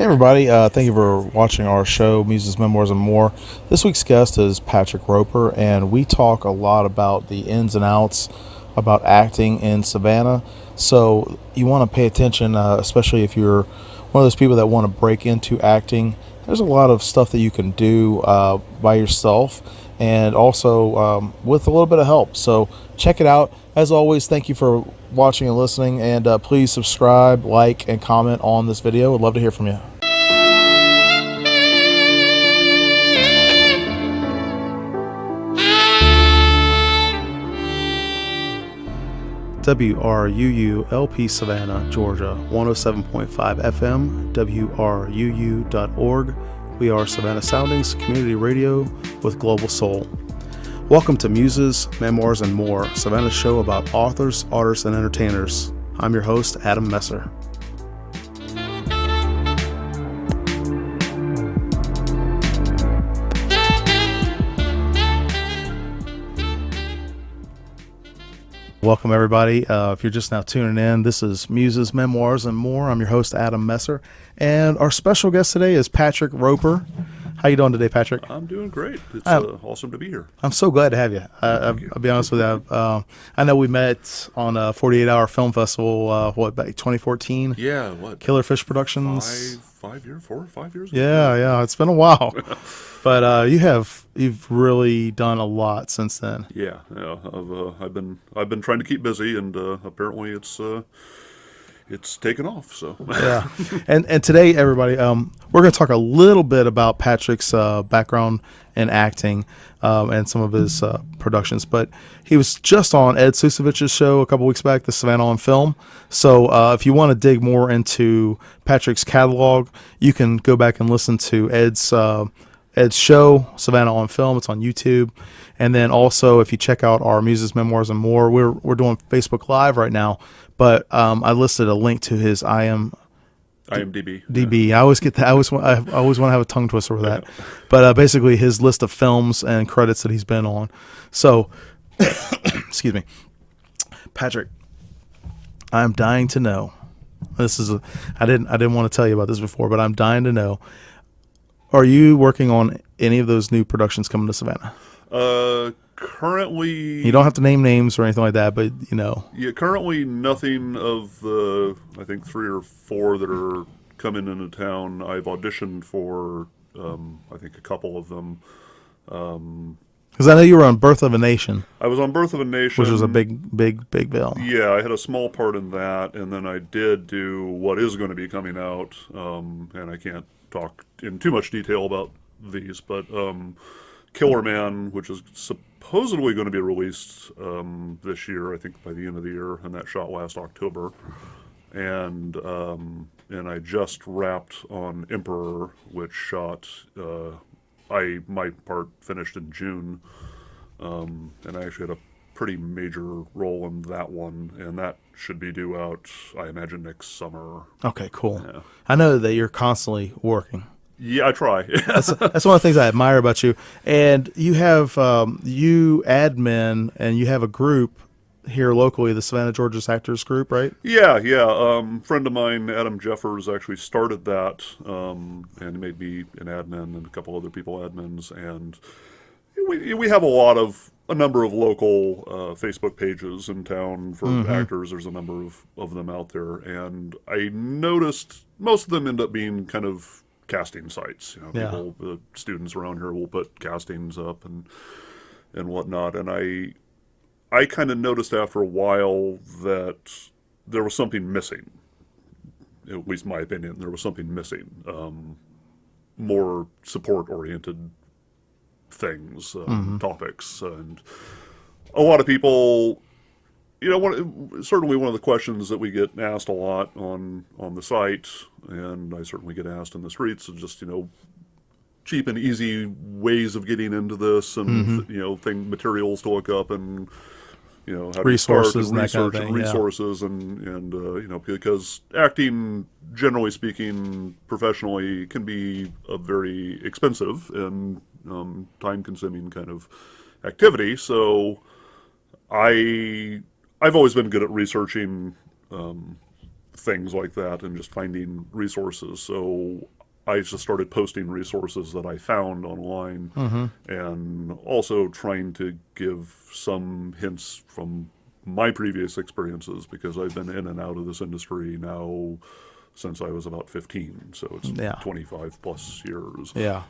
Hey everybody, thank you for watching our show, Muses, Memoirs, and More. This week's guest is Patrick Roper, and we talk a lot about the ins and outs about acting in Savannah. So you want to pay attention, especially if you're one of those people that want to break into acting. There's a lot of stuff that you can do by yourself and also with a little bit of help. So check it out. As always, thank you for watching and listening, and please subscribe, like, and comment on this video. We'd love to hear from you. WRUU-LP Savannah, Georgia, 107.5 FM, WRUU.org. We are Savannah Soundings Community Radio with Global Soul. Welcome to Muses, Memoirs, and More, Savannah's show about authors, artists, and entertainers. I'm your host, Adam Messer. Welcome, everybody. If you're just now tuning in, this is Muses, Memoirs, and More. I'm your host, Adam Messer, and our special guest today is Patrick Roper. How you doing today, Patrick? I'm doing great. It's awesome to be here. I'm so glad to have you. I'll be honest with you. I know we met on a 48-hour film festival, back 2014? Yeah, what? Killer Fish Productions? 5 years, 4 or 5 years? Yeah, it's been a while. But you've really done a lot since then. Yeah. I've been trying to keep busy, and apparently it's taken off. So yeah, and today, everybody, we're going to talk a little bit about Patrick's background in acting and some of his productions. But he was just on Ed Susovich's show a couple weeks back, the Savannah on Film. So if you want to dig more into Patrick's catalog, you can go back and listen to Ed's show, Savannah on Film. It's on YouTube. And then also, if you check out our Muses, Memoirs, and More, we're doing Facebook Live right now. But I listed a link to his IMDb. Yeah. I always get that. I always want to have a tongue twister with that. But basically, his list of films and credits that he's been on. So, excuse me, Patrick, I'm dying to know. I didn't want to tell you about this before, but I'm dying to know. Are you working on any of those new productions coming to Savannah? Currently... You don't have to name names or anything like that, but, you know. Yeah, currently nothing of the, I think, 3 or 4 that are coming into town. I've auditioned for, I think, a couple of them. Because I know you were on Birth of a Nation. I was on Birth of a Nation. Which was a big film. Yeah, I had a small part in that, and then I did do what is going to be coming out, and I can't talk in too much detail about these, but Killer Man, which is supposedly going to be released this year, I think by the end of the year, and that shot last October. And I just wrapped on Emperor, which shot, my part finished in June, and I actually had a pretty major role in that one, and that should be due out, I imagine, next summer. Okay, cool. Yeah. I know that you're constantly working. Yeah, I try. That's one of the things I admire about you. And you have you admin, and you have a group here locally, the Savannah Georgia Actors Group, right? Yeah. Friend of mine, Adam Jeffers, actually started that, and made me an admin and a couple other people admins. And we have a number of local Facebook pages in town for actors. There's a number of them out there, and I noticed most of them end up being kind of casting sites. People, the students around here will put castings up and whatnot, and I kind of noticed after a while that there was something missing. At least my opinion, there was something missing. More support-oriented things, topics, and a lot of people, certainly one of the questions that we get asked a lot on the site, and I certainly get asked in the streets, is just, cheap and easy ways of getting into this, and, materials to look up, and, how to resources start, and that kind of thing, resources, and because acting, generally speaking, professionally, can be a very expensive and time-consuming kind of activity. So I've always been good at researching things like that and just finding resources. So I just started posting resources that I found online, and also trying to give some hints from my previous experiences, because I've been in and out of this industry now since I was about 15, so it's 25 plus years. Yeah,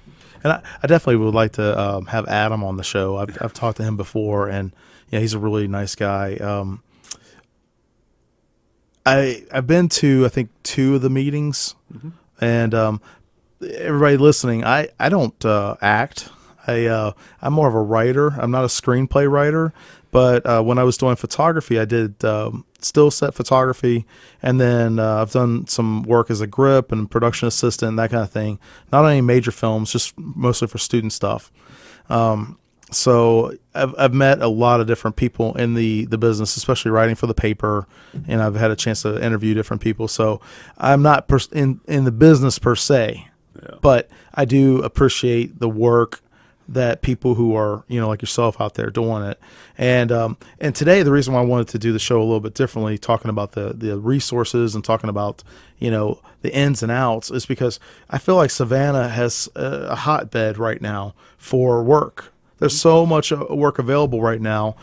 and I definitely would like to have Adam on the show. I've talked to him before, and yeah, he's a really nice guy. I've been to, I think, 2 of the meetings, and everybody listening, I don't act. I'm more of a writer. I'm not a screenplay writer, but when I was doing photography, I did still set photography, and then I've done some work as a grip and production assistant, that kind of thing. Not on any major films, just mostly for student stuff. So I've met a lot of different people in the business, especially writing for the paper, and I've had a chance to interview different people. So I'm not in the business per se, but I do appreciate the work that people who are, like yourself out there doing it. And today, the reason why I wanted to do the show a little bit differently, talking about the resources and talking about, the ins and outs, is because I feel like Savannah has a hotbed right now for work. There's so much work available right now,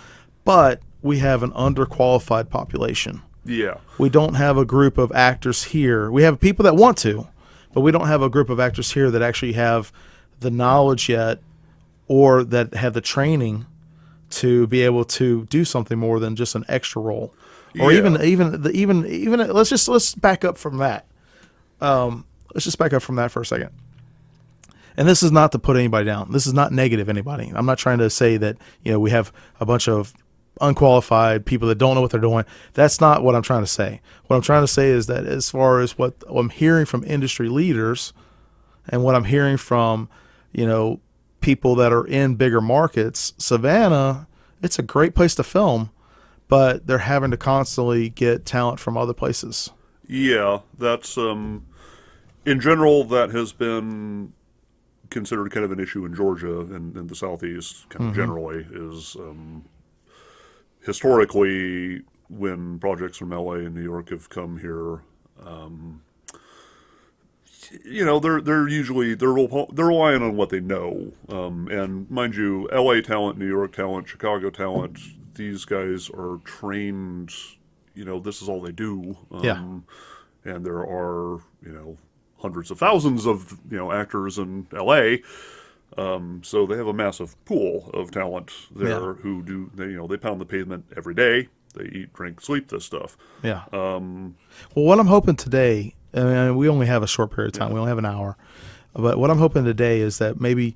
but we have an underqualified population. Yeah. We don't have a group of actors here. We have people that want to, but we don't have a group of actors here that actually have the knowledge yet, or that have the training to be able to do something more than just an extra role, or even let's back up from that. Let's just back up from that for a second. And this is not to put anybody down. This is not negative anybody. I'm not trying to say that we have a bunch of unqualified people that don't know what they're doing. That's not what I'm trying to say. What I'm trying to say is that as far as what I'm hearing from industry leaders, and what I'm hearing from people that are in bigger markets, Savannah, it's a great place to film, but they're having to constantly get talent from other places. Yeah, that's in general, that has been considered kind of an issue in Georgia and in the Southeast, kind of generally, is historically, when projects from LA and New York have come here, they're usually they're relying on what they know, and mind you, LA talent, New York talent, Chicago talent, these guys are trained. This is all they do. And there are hundreds of thousands of actors in LA. So they have a massive pool of talent there who do they pound the pavement every day. They eat, drink, sleep this stuff. Yeah. Well, what I'm hoping today, I mean, we only have a short period of time. We only have an hour. But what I'm hoping today is that maybe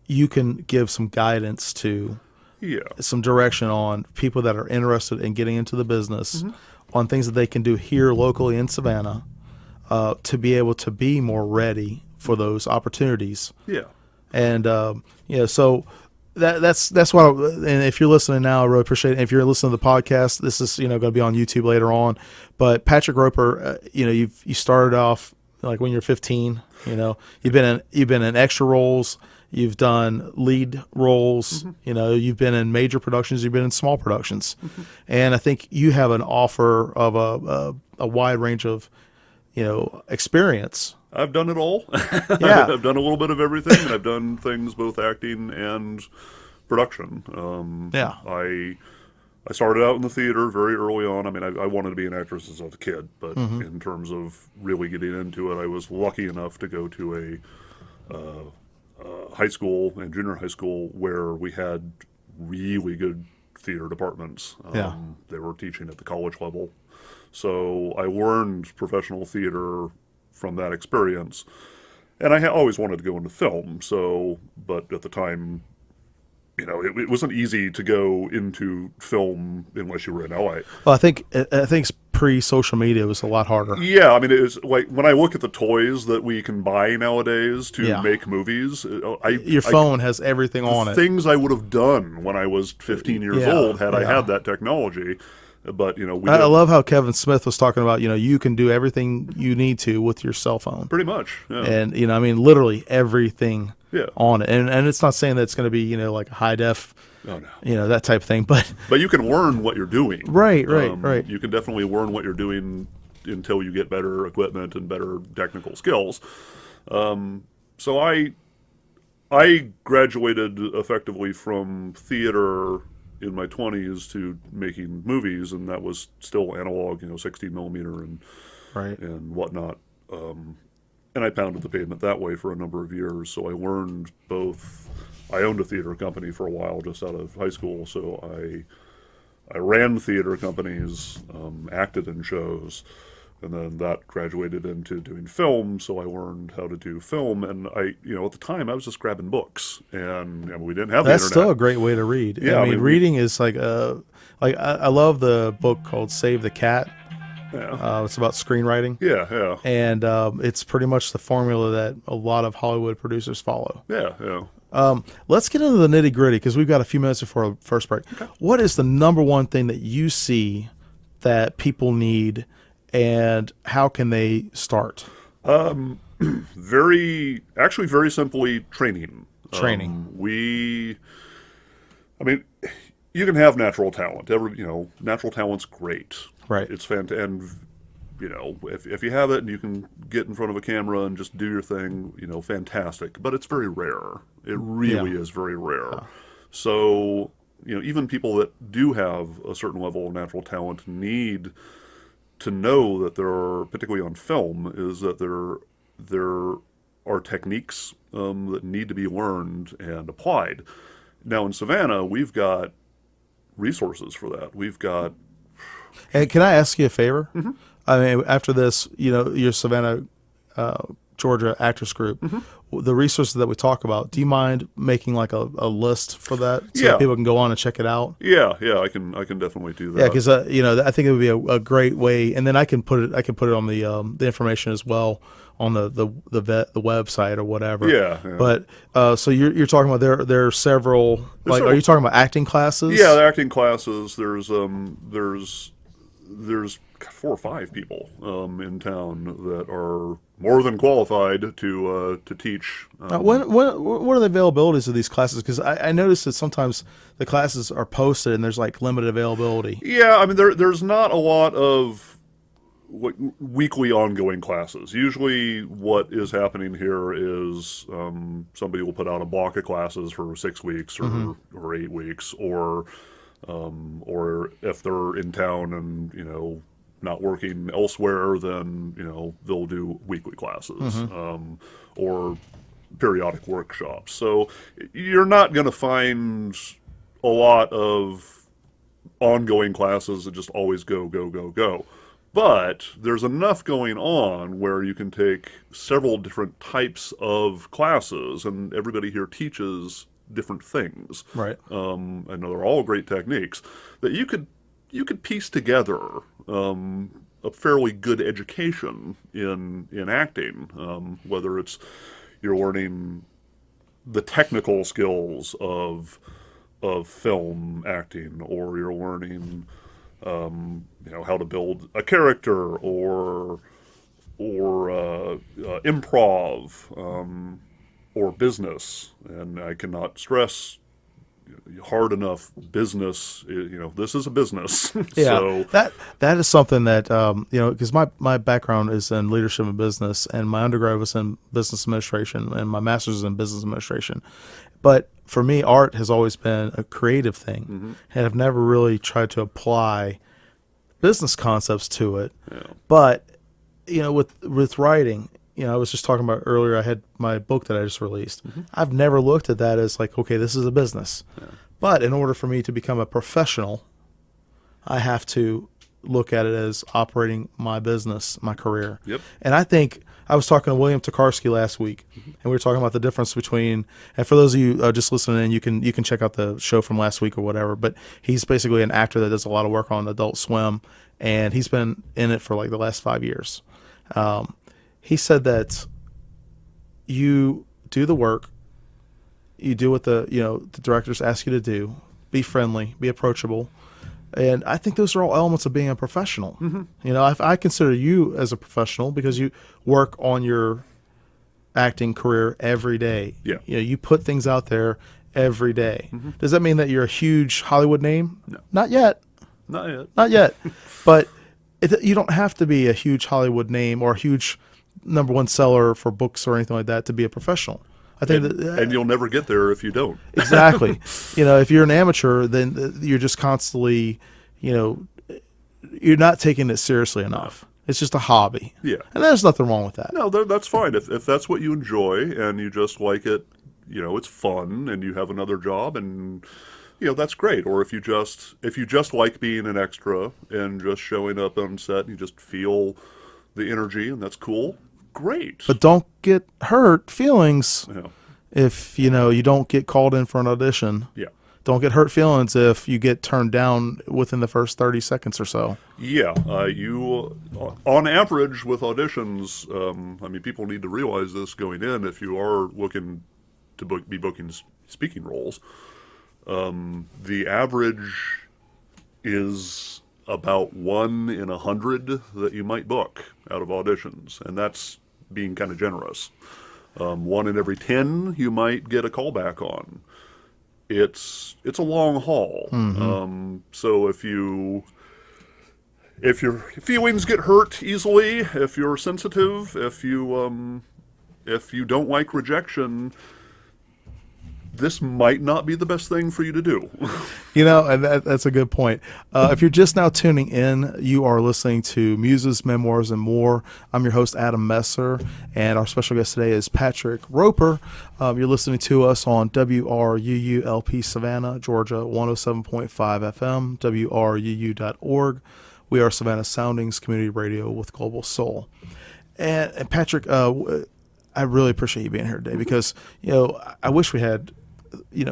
you can give some guidance to some direction on people that are interested in getting into the business, on things that they can do here locally in Savannah, to be able to be more ready for those opportunities. Yeah. And, so that's what, and if you're listening now, I really appreciate it. If you're listening to the podcast, this is, going to be on YouTube later on, but Patrick Roper, you started off like when you're 15, you've been in extra roles, you've done lead roles, you've been in major productions, you've been in small productions. And I think you have an offer of a wide range of, experience. I've done it all. Yeah. I've done a little bit of everything, and I've done things both acting and production. I started out in the theater very early on. I mean, I wanted to be an actress since I was a kid, but in terms of really getting into it, I was lucky enough to go to a high school and junior high school where we had really good theater departments. They were teaching at the college level. So I learned professional theater from that experience. And I always wanted to go into film, but at the time, it wasn't easy to go into film unless you were in LA. Well, I think pre-social media was a lot harder. Yeah, I mean, it was like when I look at the toys that we can buy nowadays to make movies, your phone has everything on it. Things I would have done when I was 15 years old had I had that technology. But I love how Kevin Smith was talking about you can do everything you need to with your cell phone. Pretty much, yeah. And literally everything on it. And it's not saying that it's going to be like a high def, that type of thing. But you can learn what you're doing. Right. You can definitely learn what you're doing until you get better equipment and better technical skills. So I graduated effectively from theater in my 20s to making movies, and that was still analog, 16 millimeter Right. and whatnot. And I pounded the pavement that way for a number of years. So I learned both. I owned a theater company for a while just out of high school, so I ran theater companies, acted in shows, and then that graduated into doing film. So I learned how to do film, and at the time I was just grabbing books, and we didn't have the That's internet. still a great way to read. Yeah, I mean, reading is like I love the book called Save the Cat. Yeah. It's about screenwriting. Yeah. And it's pretty much the formula that a lot of Hollywood producers follow. Yeah. Let's get into the nitty gritty because we've got a few minutes before our first break. Okay. What is the number one thing that you see that people need, and how can they start? Very simply, training. You can have natural talent. Natural talent's great. Right. It's fantastic. And, if you have it and you can get in front of a camera and just do your thing, fantastic. But it's very rare. It really is very rare. Yeah. So, even people that do have a certain level of natural talent need to know that particularly on film, is that there are techniques that need to be learned and applied. Now in Savannah, we've got resources for that. We've got. And can I ask you a favor? Mm-hmm. I mean, after this, your Savannah, Georgia Actors Group, the resources that we talk about, do you mind making like a list for that so that people can go on and check it out? Yeah, I can definitely do that. Yeah, because I think it would be a great way, and then I can put it on the information as well on the website or whatever. Yeah. But so you're talking about there are several, are you talking about acting classes? Yeah, the acting classes. There's 4 or 5 people in town that are more than qualified to teach. What are the availabilities of these classes? Because I noticed that sometimes the classes are posted and there's like limited availability. Yeah, I mean there's not a lot of weekly ongoing classes. Usually what is happening here is somebody will put out a block of classes for 6 weeks or 8 weeks, or if they're in town and not working elsewhere, then they'll do weekly classes or periodic workshops. So you're not going to find a lot of ongoing classes that just always go. But there's enough going on where you can take several different types of classes, and everybody here teaches different things. Right. I know they're all great techniques that you could piece together a fairly good education in acting, whether it's you're learning the technical skills of film acting, or you're learning how to build a character, or improv, or business. And I cannot stress hard enough, business, this is a business. Yeah, so that is something that because my background is in leadership and business, and my undergrad was in business administration, and my master's is in business administration. But for me, art has always been a creative thing, and I've never really tried to apply business concepts to it. Yeah. But with writing, I was just talking about earlier, I had my book that I just released. I've never looked at that as like, okay, this is a business. Yeah. But in order for me to become a professional, I have to look at it as operating my business, my career. Yep. And I think I was talking to William Tokarski last week, and we were talking about the difference between, and for those of you just listening in, you can check out the show from last week or whatever, but he's basically an actor that does a lot of work on Adult Swim, and he's been in it for like the last 5 years. He said that you do the work, you do what the directors ask you to do, be friendly, be approachable, and I think those are all elements of being a professional. I consider you as a professional because you work on your acting career every day. Yeah. You put things out there every day. Does that mean that you're a huge Hollywood name? No. Not yet. Not yet. Not yet. But you don't have to be a huge Hollywood name or a huge #1 seller for books or anything like that to be a professional. I think and you'll never get there if you don't. Exactly. If you're an amateur, then you're just constantly, you're not taking it seriously enough. It's just a hobby. Yeah. And there's nothing wrong with that. No, that's fine. If that's what you enjoy and you just like it, it's fun and you have another job and, that's great. Or if you just like being an extra and just showing up on set and you just feel the energy and that's cool, great. But don't get hurt feelings Yeah. if, you don't get called in for an audition. Yeah. Don't get hurt feelings if you get turned down within the first 30 seconds or so. Yeah, on average with auditions, people need to realize this going in. If you are looking to be booking speaking roles, the average is about 1 in 100 that you might book out of auditions, and that's being kind of generous. 1 in every 10 you might get a callback on. It's a long haul. Mm-hmm. So if your feelings get hurt easily, if you're sensitive, if you don't like rejection, this might not be the best thing for you to do. And that's a good point. If you're just now tuning in, you are listening to Muses, Memoirs, and More. I'm your host, Adam Messer, and our special guest today is Patrick Roper. You're listening to us on WRUULP Savannah, Georgia, 107.5 FM, WRUU.org. We are Savannah Soundings Community Radio with Global Soul. And Patrick, I really appreciate you being here today because, I wish we had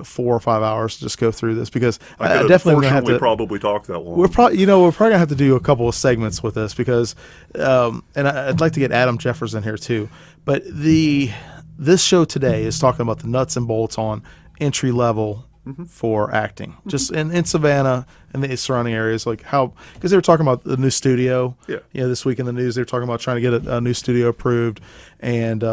4 or 5 hours to just go through this because I definitely have to probably talk that long. We're probably gonna have to do a couple of segments with this because, and I'd like to get Adam Jeffers in here too. But this show today is talking about the nuts and bolts on entry level for acting, just in Savannah and the surrounding areas, like how, because they were talking about the new studio. Yeah. This week in the news they were talking about trying to get a new studio approved, and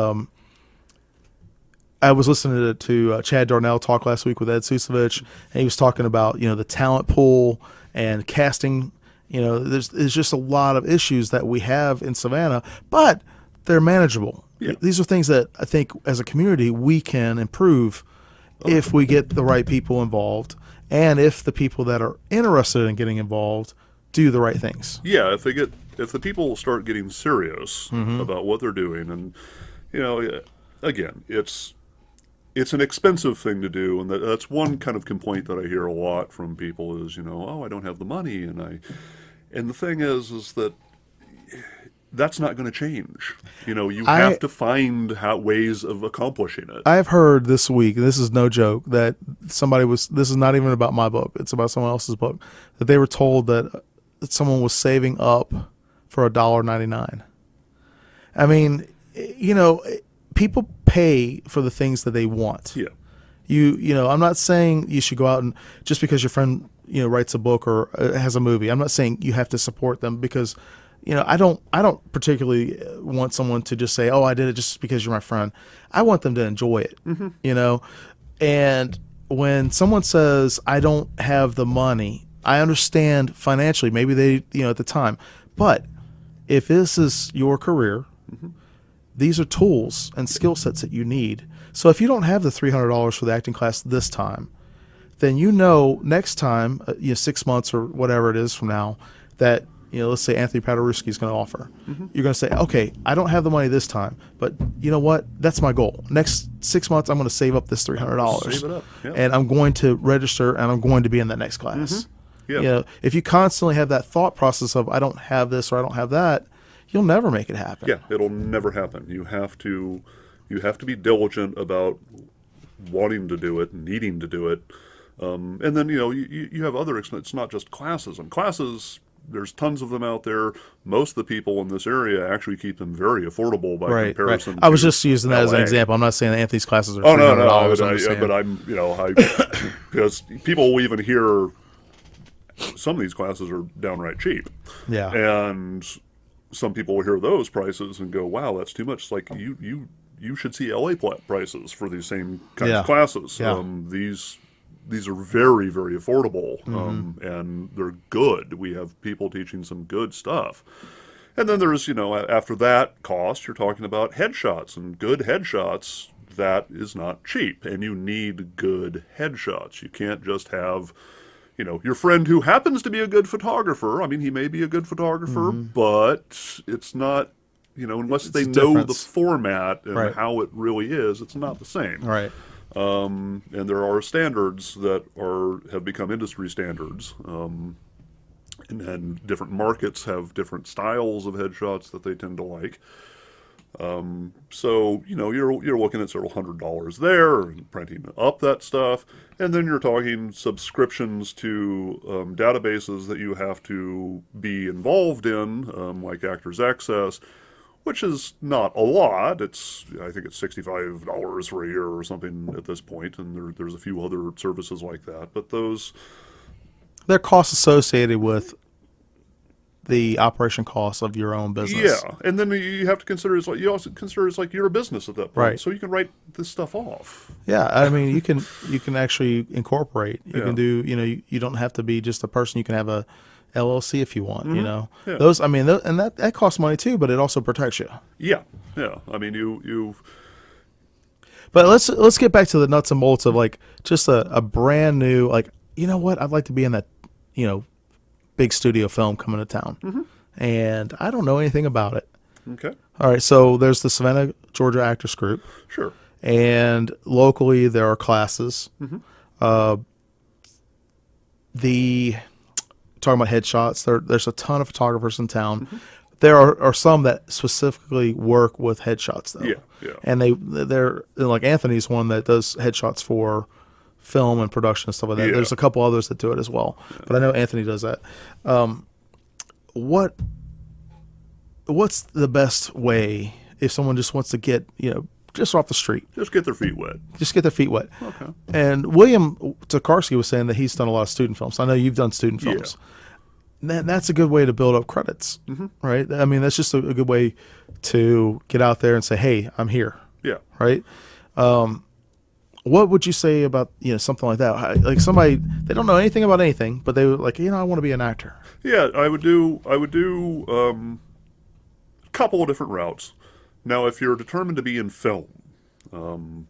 I was listening to Chad Darnell talk last week with Ed Susevich, and he was talking about the talent pool and casting. There's just a lot of issues that we have in Savannah, but they're manageable. Yeah. These are things that I think as a community we can improve if we get the right people involved, and if the people that are interested in getting involved do the right things. Yeah, if the people start getting serious about what they're doing, and again, it's an expensive thing to do, and that's one kind of complaint that I hear a lot from people is, oh, I don't have the money, and the thing is that that's not going to change. You have to find ways of accomplishing it. I've heard this week, and this is no joke, that this is not even about my book, it's about someone else's book, that they were told that someone was saving up for $1.99. I mean, people pay for the things that they want. Yeah. I'm not saying you should go out and just because your friend, writes a book or has a movie, I'm not saying you have to support them because, I don't particularly want someone to just say, oh, I did it just because you're my friend. I want them to enjoy it, and when someone says, I don't have the money, I understand financially, maybe they, at the time, but if this is your career, these are tools and skill sets that you need. So if you don't have the $300 for the acting class this time, then next time, 6 months or whatever it is from now, that let's say Anthony Paderewski is going to offer. You're going to say, okay, I don't have the money this time, but you know what? That's my goal. Next 6 months, I'm going to save up this $300, Save it up. Yeah. and I'm going to register, and I'm going to be in the next class. Yeah. If you constantly have that thought process of I don't have this or I don't have that, you'll never make it happen. Yeah, it'll never happen. You have to be diligent about wanting to do it, needing to do it, and then you have other expenses. It's not just classes. And classes, there's tons of them out there. Most of the people in this area actually keep them very affordable by comparison. Right. I was just using that as an example. I'm not saying that Anthony's classes are $300. But because people will even hear some of these classes are downright cheap. Yeah. And some people will hear those prices and go, wow, that's too much. It's like you should see LA prices for these same kinds of classes. Yeah. these are very, very affordable, and they're good. We have people teaching some good stuff. And then there's, after that cost, you're talking about headshots, and good headshots, that is not cheap, and you need good headshots. You can't just have, your friend who happens to be a good photographer. I mean, he may be a good photographer, but it's not, unless they know the format and how it really is, it's not the same. Right. And there are standards that have become industry standards. And different markets have different styles of headshots that they tend to like. So, you're looking at several $100s there, and printing up that stuff. And then you're talking subscriptions to databases that you have to be involved in, like Actors Access, which is not a lot. I think it's $65 for a year or something at this point, and there's a few other services like that. But those... There are costs associated with the operation costs of your own business. Yeah, and then you have to consider you also consider it's like you're a business at that point, right? So you can write this stuff off. Yeah, I mean, you can actually incorporate. You can do, you don't have to be just a person. You can have a LLC if you want. Yeah. Those. I mean, and that costs money too, but it also protects you. Yeah. I mean, you. But let's get back to the nuts and bolts of like just a brand new, like, what, I'd like to be in that, big studio film coming to town, and I don't know anything about it. Okay. All right, so there's the Savannah Georgia Actors Group. Sure. And locally there are classes. Talking about headshots, there's a ton of photographers in town. There are some that specifically work with headshots though. Yeah. And they're like Anthony's one that does headshots for film and production and stuff like that. Yeah. There's a couple others that do it as well, but I know Anthony does that. What's the best way if someone just wants to get, just off the street? Just get their feet wet. Just get their feet wet. Okay. And William Tokarski was saying that he's done a lot of student films. I know you've done student films. That's a good way to build up credits, right? I mean, that's just a good way to get out there and say, hey, I'm here. Yeah. Right? What would you say about, something like that? Like somebody, they don't know anything about anything, but they were like, I want to be an actor. Yeah, I would do a couple of different routes. Now, if you're determined to be in film,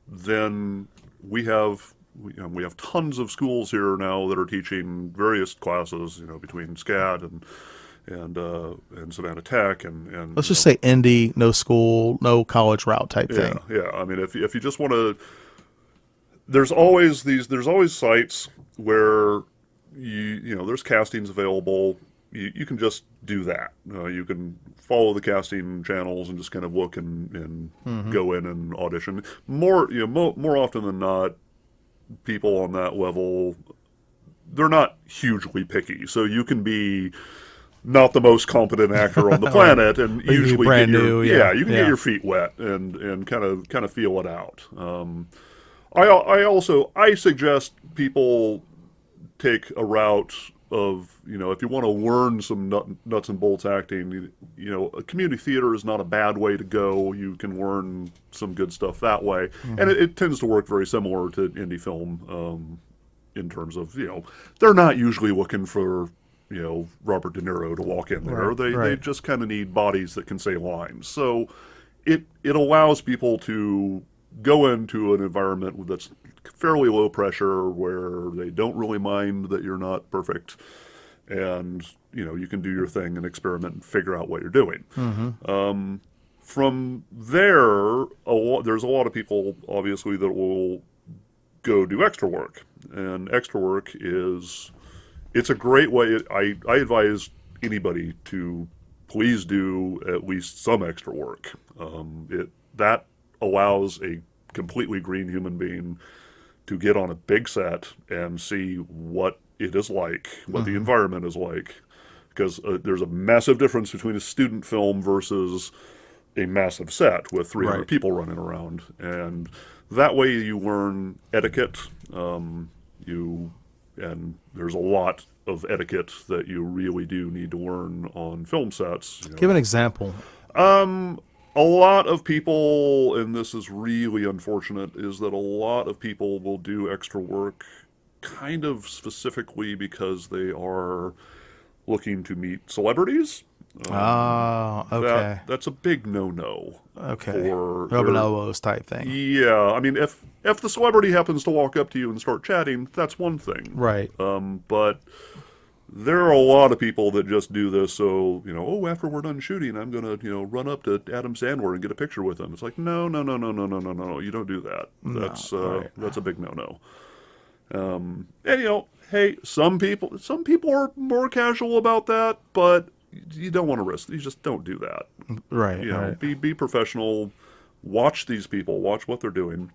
then we have tons of schools here now that are teaching various classes, between SCAD and Savannah Tech and let's just say indie, no school, no college route type thing. Yeah. I mean, if you just want to, there's always sites where there's castings available. You can just do that. You can follow the casting channels and just kind of look and go in and audition. More often than not, people on that level, they're not hugely picky. So you can be not the most competent actor on the planet, and usually brand new. You can get your feet wet and kind of feel it out. I suggest people take a route of, if you want to learn some nuts and bolts acting, a community theater is not a bad way to go. You can learn some good stuff that way. And it tends to work very similar to indie film in terms of, they're not usually looking for, Robert De Niro to walk in there. They just kind of need bodies that can say lines. So it allows people to go into an environment that's fairly low pressure, where they don't really mind that you're not perfect, and you can do your thing and experiment and figure out what you're doing. From there, there's a lot of people obviously that will go do extra work, and extra work it's a great way. I advise anybody to please do at least some extra work. That allows a completely green human being to get on a big set and see what it is like, what the environment is like. Because there's a massive difference between a student film versus a massive set with 300 people running around. And that way you learn etiquette. And there's a lot of etiquette that you really do need to learn on film sets. Give an example. A lot of people, and this is really unfortunate, is that a lot of people will do extra work kind of specifically because they are looking to meet celebrities. Ah, okay. That's a big no-no Okay. for Rub and elbows type thing. yeah. I mean, if the celebrity happens to walk up to you and start chatting, that's one thing. Right. But there are a lot of people that just do this. So oh, after we're done shooting, I'm gonna run up to Adam Sandler and get a picture with him. It's like no, no, no, no, no, no, no, no. You don't do that. No, right. That's a big no-no. And hey, some people are more casual about that, but you don't want to risk. You just don't do that. Right, right. Be professional. Watch these people. Watch what they're doing.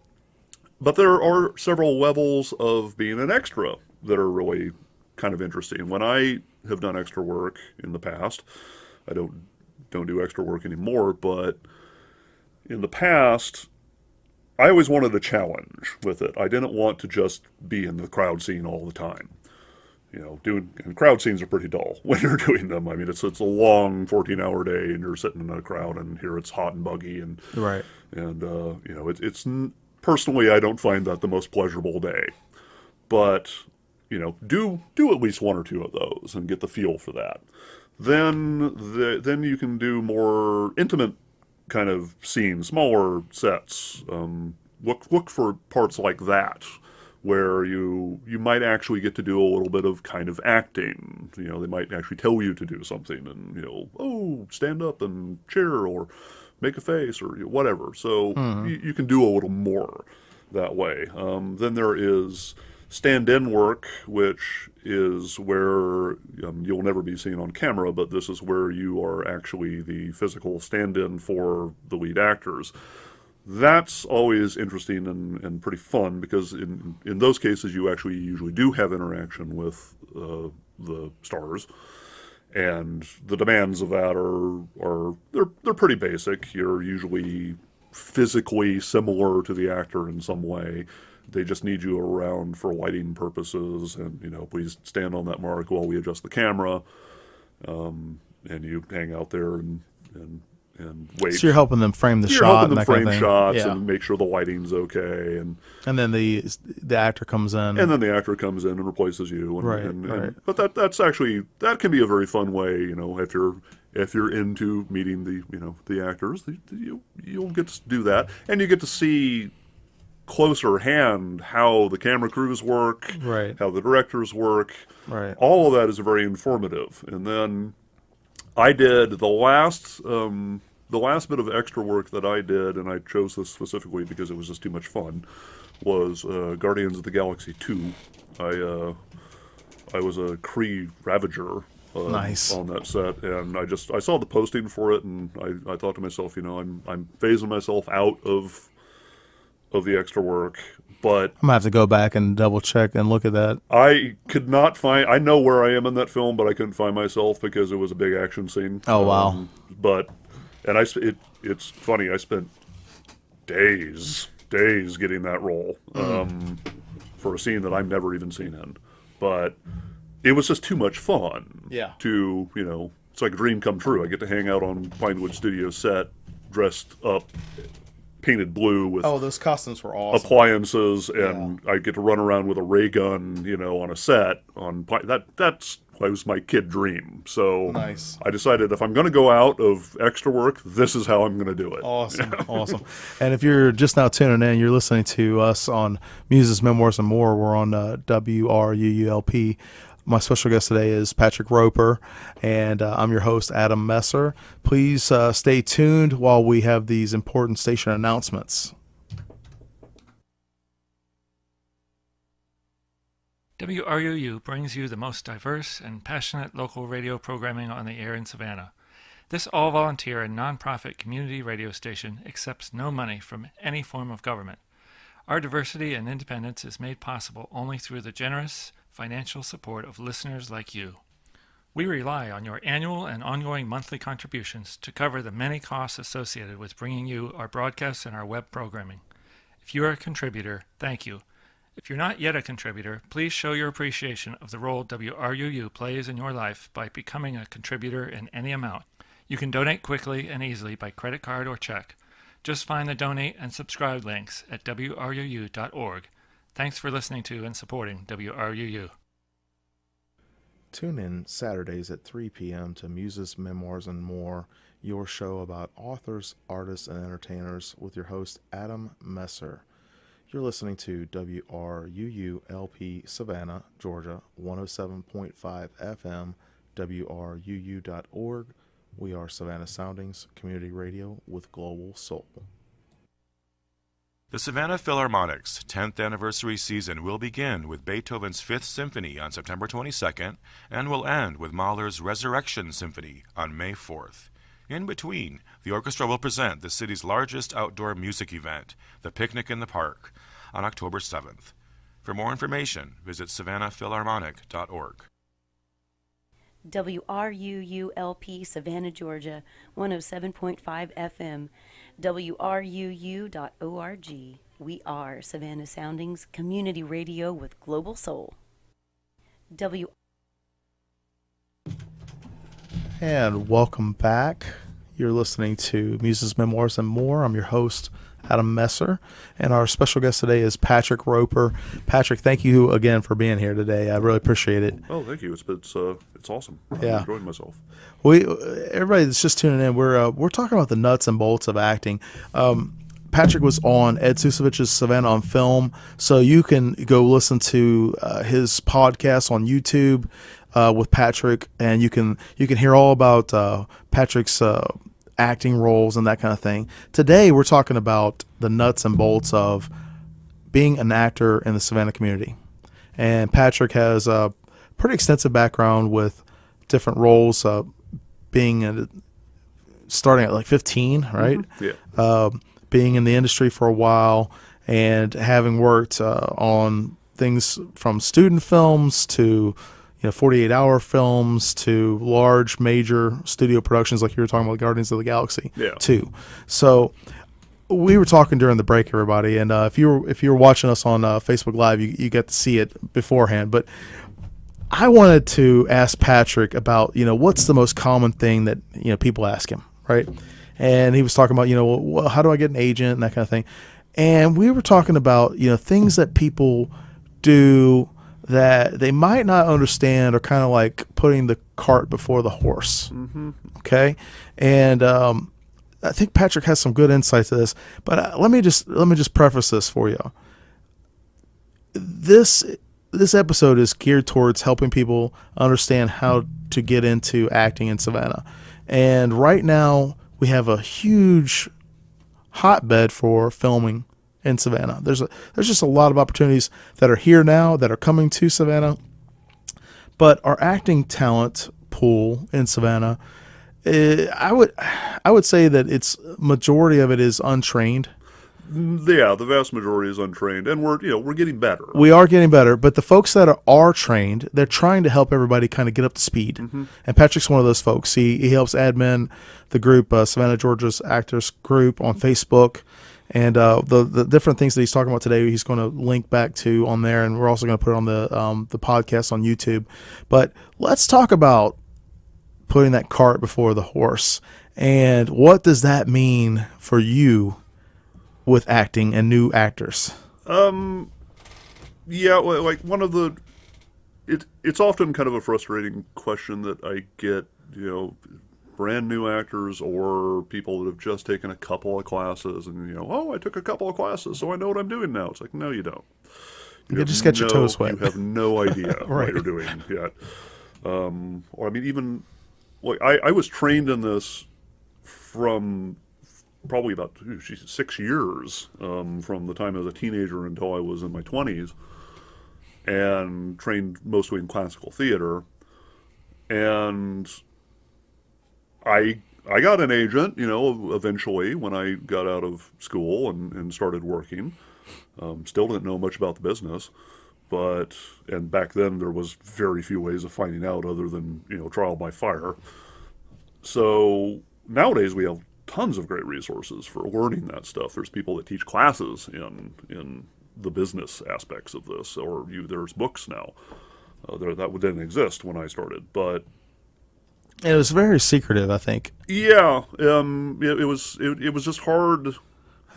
But there are several levels of being an extra that are really kind of interesting. When I have done extra work in the past, I don't do extra work anymore, but in the past, I always wanted a challenge with it. I didn't want to just be in the crowd scene all the time. And crowd scenes are pretty dull when you're doing them. I mean, it's a long 14-hour day, and you're sitting in a crowd, and here it's hot and buggy, and Right. it's personally, I don't find that the most pleasurable day. But do at least one or two of those and get the feel for that. Then you can do more intimate kind of scenes, smaller sets. Look for parts like that where you might actually get to do a little bit of kind of acting. They might actually tell you to do something, and oh, stand up and cheer or make a face or whatever. So you can do a little more that way. Then there is stand-in work, which is where you'll never be seen on camera, but this is where you are actually the physical stand-in for the lead actors. That's always interesting and pretty fun because in those cases you actually usually do have interaction with the stars, and the demands of that are they're pretty basic. You're usually physically similar to the actor in some way. They just need you around for lighting purposes, and please stand on that mark while we adjust the camera, and you hang out there and wait. So you're helping them frame the You're shot, helping and them that kind frame of thing. shots Yeah. and make sure the lighting's okay, and then the actor comes in. then the actor comes in and replaces you. And, Right, and, right. and but that can be a very fun way. If you're into meeting the actors, you'll get to do that, and you get to see closer hand how the camera crews work, Right. how the directors work. Right. All of that is very informative. And then I did the last bit of extra work that I did, and I chose this specifically because it was just too much fun, was Guardians of the Galaxy 2. I was a Kree Ravager Nice. on that set, and I saw the posting for it, and I thought to myself, I'm phasing myself out of the extra work, but I'm gonna have to go back and double check and look at that. I could not find. I know where I am in that film, but I couldn't find myself because it was a big action scene. Oh, wow. It's funny. I spent days getting that role for a scene that I've never even seen in, but it was just too much fun. Yeah. It's like a dream come true. I get to hang out on Pinewood Studio set, dressed up, painted blue with Those costumes were awesome. appliances, and I get to run around with a ray gun, on a set. That was my kid dream. So Nice. I decided if I'm going to go out of extra work, this is how I'm going to do it. Awesome, awesome. And if you're just now tuning in, you're listening to us on Muses, Memoirs, and More. We're on WRUULP. My special guest today is Patrick Roper, and I'm your host, Adam Messer. Please stay tuned while we have these important station announcements. WRUU brings you the most diverse and passionate local radio programming on the air in Savannah. This all-volunteer and nonprofit community radio station accepts no money from any form of government. Our diversity and independence is made possible only through the generous financial support of listeners like you. We rely on your annual and ongoing monthly contributions to cover the many costs associated with bringing you our broadcasts and our web programming. If you are a contributor, thank you. If you're not yet a contributor, please show your appreciation of the role WRUU plays in your life by becoming a contributor in any amount. You can donate quickly and easily by credit card or check. Just find the donate and subscribe links at WRUU.org. Thanks for listening to and supporting WRUU. Tune in Saturdays at 3 p.m. to Muses, Memoirs, and More, your show about authors, artists, and entertainers with your host, Adam Messer. You're listening to WRUU-LP Savannah, Georgia, 107.5 FM, WRUU.org. We are Savannah Soundings, community radio with global soul. The Savannah Philharmonic's 10th anniversary season will begin with Beethoven's Fifth Symphony on September 22nd and will end with Mahler's Resurrection Symphony on May 4th. In between, the orchestra will present the city's largest outdoor music event, the Picnic in the Park, on October 7th. For more information, visit savannahphilharmonic.org. WRUU-LP Savannah, Georgia, 107.5 FM, WRUU.org. We are Savannah Soundings, community radio with global soul. And welcome back. You're listening to Muses, Memoirs, and More. I'm your host, Adam Messer, and our special guest today is Patrick Roper. Patrick, thank you again for being here today. I really appreciate it. Oh, thank you. It's awesome. Yeah. I'm enjoying myself. Everybody that's just tuning in, we're talking about the nuts and bolts of acting. Patrick was on Ed Susevich's Savannah on Film, so you can go listen to his podcast on YouTube with Patrick, and you can hear all about Patrick's acting roles and that kind of thing. Today, we're talking about the nuts and bolts of being an actor in the Savannah community. And Patrick has a pretty extensive background with different roles, starting at like 15, right? Mm-hmm. Yeah. Being in the industry for a while and having worked on things from student films to 48-hour films to large major studio productions like you were talking about Guardians of the Galaxy too. So we were talking during the break, everybody, and if you were watching us on Facebook Live, you got to see it beforehand. But I wanted to ask Patrick about what's the most common thing that people ask him, right? And he was talking about well, how do I get an agent and that kind of thing. And we were talking about things that people do that they might not understand, or kind of like putting the cart before the horse. Mm-hmm. Okay, and I think Patrick has some good insight to this. But let me just preface this for you. This episode is geared towards helping people understand how to get into acting in Savannah, and right now we have a huge hotbed for filming in Savannah. There's just a lot of opportunities that are here now, that are coming to Savannah. But our acting talent pool in Savannah, I would say that it's majority of it is untrained. Yeah, the vast majority is untrained, and we're getting better. We are getting better, but the folks that are trained, they're trying to help everybody kind of get up to speed. Mm-hmm. And Patrick's one of those folks. He helps admin the group, Savannah Georgia Actors Group on Facebook. And the different things that he's talking about today, he's going to link back to on there, and we're also going to put it on the podcast on YouTube. But let's talk about putting that cart before the horse, and what does that mean for you with acting and new actors? Yeah, like one of the, it's often kind of a frustrating question that I get, brand new actors or people that have just taken a couple of classes and, I took a couple of classes, so I know what I'm doing now. It's like, no, you don't. You just get your toes wet. You have no idea Right. what you're doing yet. Or I mean, even, like, I was trained in this from probably about 6 years, from the time I was a teenager until I was in my 20s, and trained mostly in classical theater. And I got an agent, eventually when I got out of school and started working. Still didn't know much about the business, and back then there was very few ways of finding out other than, trial by fire. So nowadays we have tons of great resources for learning that stuff. There's people that teach classes in the business aspects of this, or there's books now. That didn't exist when I started, but And it was very secretive, I think. yeah, it was just hard.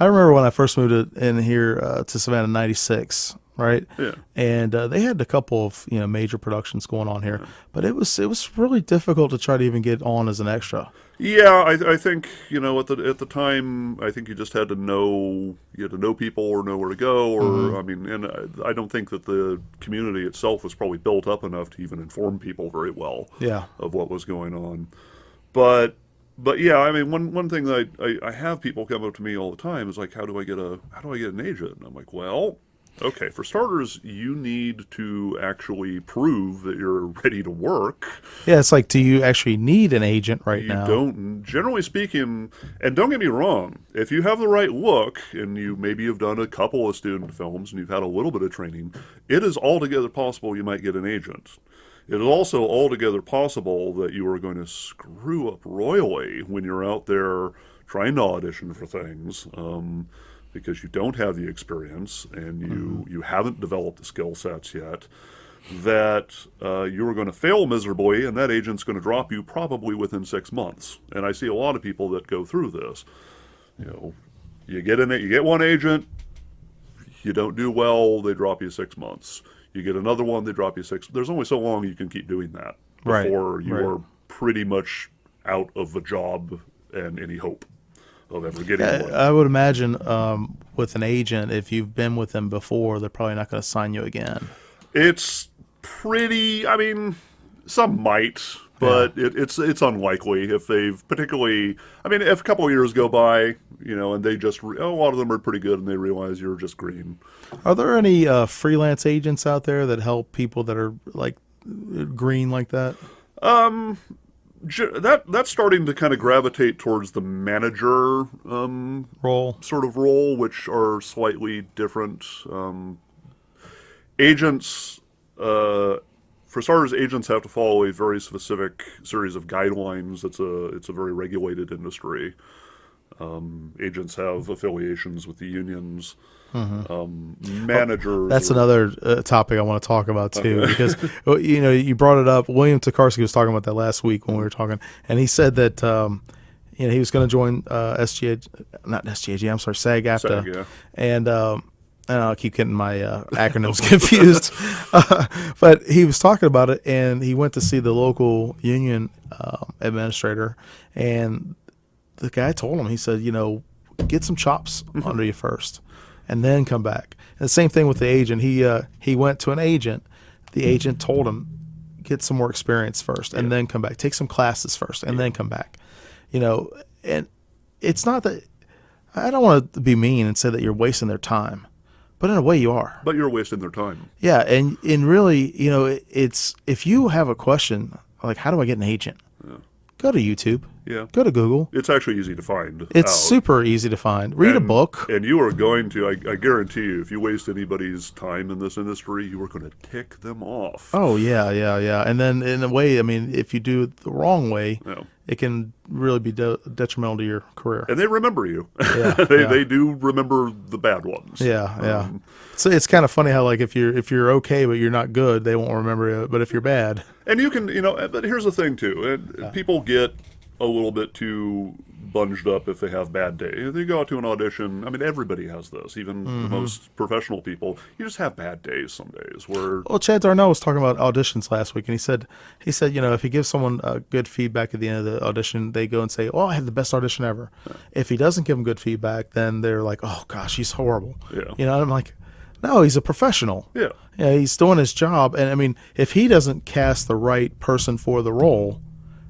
I remember when I first moved in here to Savannah in '96. right? Yeah. And they had a couple of major productions going on here, but it was really difficult to try to even get on as an extra. Yeah, I think at the time, I think you just had to know people or know where to go, or I mean, and I don't think that the community itself was probably built up enough to even inform people very well of what was going on. But yeah, I mean, one thing that I have people come up to me all the time is like, how do I get an agent? And I'm like, well, okay, for starters, you need to actually prove that you're ready to work. Yeah, it's like, do you actually need an agent right now? You don't. Generally speaking, and don't get me wrong, if you have the right look and you maybe have done a couple of student films and you've had a little bit of training, it is altogether possible you might get an agent. It is also altogether possible that you are going to screw up royally when you're out there trying to audition for things. Because you don't have the experience and you haven't developed the skill sets yet, that you are going to fail miserably, and that agent's going to drop you probably within 6 months. And I see a lot of people that go through this. You get one agent, you don't do well, they drop you 6 months. You get another one, they drop you 6. There's only so long you can keep doing that before you are pretty much out of a job and any hope of ever getting one. I would imagine with an agent, if you've been with them before, they're probably not going to sign you again. It's pretty. I mean, some might, but it's unlikely if they've particularly. I mean, if a couple of years go by, and they just a lot of them are pretty good, and they realize you're just green. Are there any freelance agents out there that help people that are like green like that? That's starting to kind of gravitate towards the manager role, which are slightly different. Agents, for starters, agents have to follow a very specific series of guidelines. It's a very regulated industry. Agents have affiliations with the unions. Managers. That's another topic I want to talk about too, because you brought it up. William Tokarski was talking about that last week when we were talking, and he said that he was going to join SAG-AFTRA, and I'll keep getting my acronyms confused. But he was talking about it, and he went to see the local union administrator, and the guy told him, he said, get some chops under you first, and then come back. And the same thing with the agent. He went to an agent. The agent told him, get some more experience first, and then come back. Take some classes first, and then come back. And it's not that I don't want to be mean and say that you're wasting their time, but in a way you are. But you're wasting their time. Yeah, and really, it's if you have a question like, how do I get an agent? Go to YouTube. Yeah. Go to Google. It's actually easy to find. It's super easy to find. Read a book. And you are going to, I guarantee you, if you waste anybody's time in this industry, you are going to tick them off. Oh, yeah. And then in a way, I mean, if you do it the wrong way, it can really be detrimental to your career. And they remember you. Yeah, they do remember the bad ones. Yeah. So it's kind of funny how, like, if you're okay but you're not good, they won't remember you. But if you're bad, and you can, but here's the thing too, people get a little bit too bunged up if they have bad days. They go out to an audition. I mean, everybody has this, even the most professional people. You just have bad days some days where... Well, Chad Darnell was talking about auditions last week, and he said, if you give someone good feedback at the end of the audition, they go and say, oh, I had the best audition ever. If he doesn't give them good feedback, then they're like, oh, gosh, he's horrible. Yeah. I'm like, no, he's a professional. Yeah. He's doing his job. And, I mean, if he doesn't cast the right person for the role,